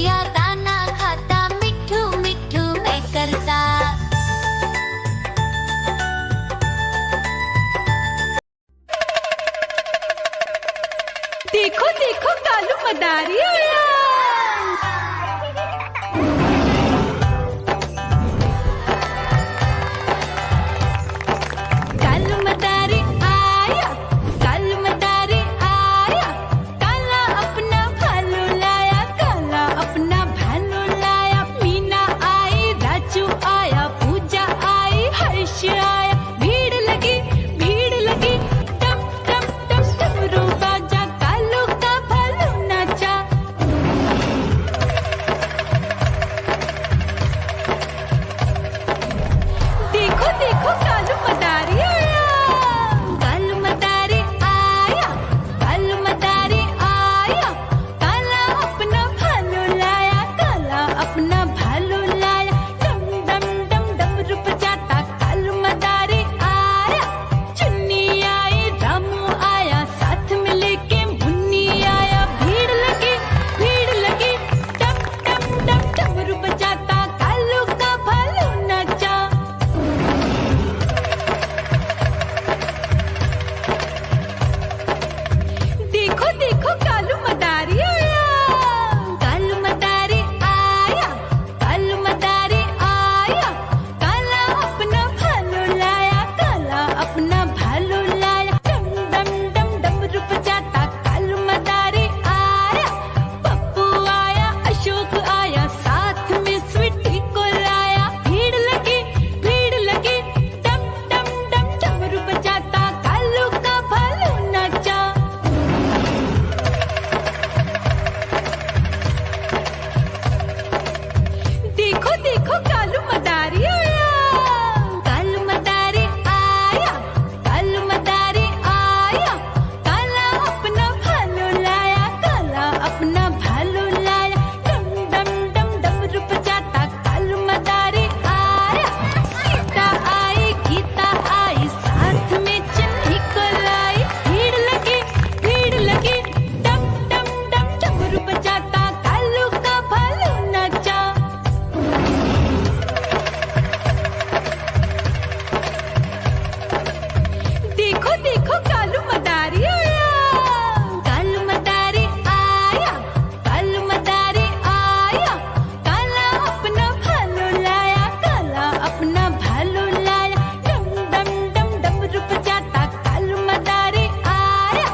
चिड़िया दाना खाता, मिठू मिठू मैं करता। देखो देखो कालू मदारी आया। कालू मदारी आया, कालू मदारी आया। काला अपना भालू लाया, काला अपना भालू लाया। मीना आई, राजू आया, पूजा आई, हर्ष आया। भीड़ लगी टम टम टम डमरू बाजा, कालू का भालू नाचा। देखो देखो कालू मदारी आया, कालू मदारी आया, कालू मदारी आया। काला अपना भालू लाया, काला अपना भालू लाया। डम डम डम डमरू बजाता कालू मदारी आया। चुन्नी आई, रामू आया, साथ में लेके मुन्नी आया। भीड़ लगी टम टम टम डमरू बजाता कालू का भालू नाचा। देखो देखो कालू मदारी आया, कालू मदारी आया, कालू मदारी आया। काला अपना भालू लाया, काला अपना भालू लाया। डम डम डम डमरू बजाता कालू मदारी आया। पप्पू आया, अशोक आया, साथ में स्वीटी को लाया। भीड़ लगी टम टम टम डमरू बजाता कालू का भालू नाचा। देखो देखो कालू मदारी आया, कालू मदारी आया, कालू मदारी आया। काला अपना भालू लाया, काला अपना भालू लाया। डम डम डम डमरू बजाता कालू मदारी आया। सीता आई, गीता आई, साथ में चन्नी को लाई। भीड़ लगी टम टम टम डमरू बजाता कालू का भालू नाचा। देखो देखो कालू मदारी आया, कालू मदारी आया, कालू मदारी आया। काला अपना भालू लाया, काला अपना भालू लाया। डम डम डम डमरू बजाता कालू मदारी आया।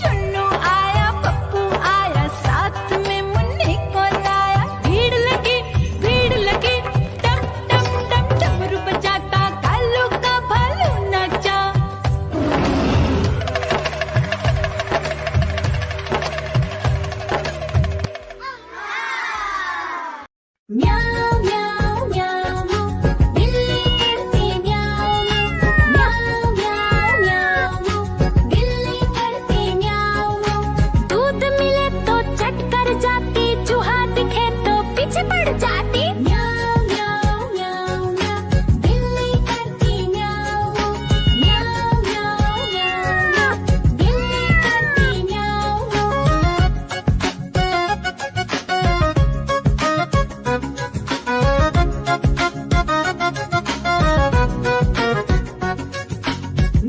चुन्नू आया, पप्पू आया, साथ में मुन्नी को लाया। भीड़ लगी टम टम टम डमरू बजाता कालू का भालू नाचा। म्याऊ म्याऊ म्याऊ, बिल्ली करती म्याऊ म्याऊ म्याऊ म्याऊ, बिल्ली करती म्याऊ। दूध मिले तो चट कर जाती, चूहा दिखे तो पीछे पड़ जाती। म्याऊ म्याऊ म्याऊ म्याऊ, बिल्ली करती म्याऊ म्याऊ म्याऊ म्याऊ, बिल्ली करती म्याऊ।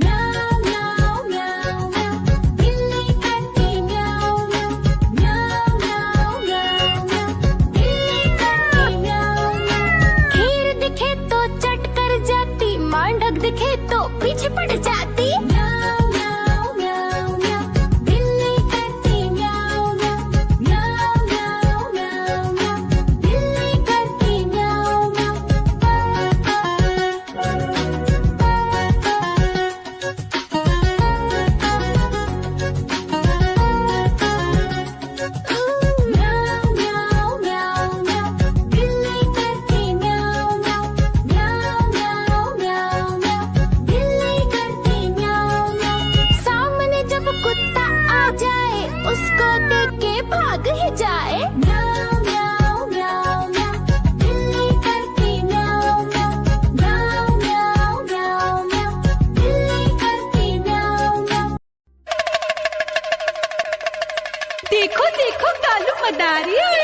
म्याऊ म्याऊ म्याऊ म्याऊ, बिल्ली करती म्याऊ म्याऊ म्याऊ म्याऊ म्याऊ म्याऊ, बिल्ली करती म्याऊ म्याऊ। खीर दिखे तो चट कर जाती, मांडक दिखे तो पीछे पड़ जाती। म्याऊ म्याऊ म्याऊ म्याऊ, बिल्ली करती म्याऊ म्याऊ म्याऊ म्याऊ म्याऊ म्याऊ, बिल्ली करती म्याऊ म्याऊ। म्याऊ म्याऊ म्याऊ म्याऊ, बिल्ली करती म्याऊ म्याऊ म्याऊ म्याऊ म्याऊ म्याऊ, बिल्ली करती म्याऊ म्याऊ। सामने जब कुत्ता आ जाए, उसको देख के भाग ही जाए। म्याऊ म्याऊ म्याऊ म्याऊ, बिल्ली करती म्याऊ म्याऊ म्याऊ म्याऊ म्याऊ म्याऊ, बिल्ली करती म्याऊ म्याऊ। देखो देखो कालू मदारी आया।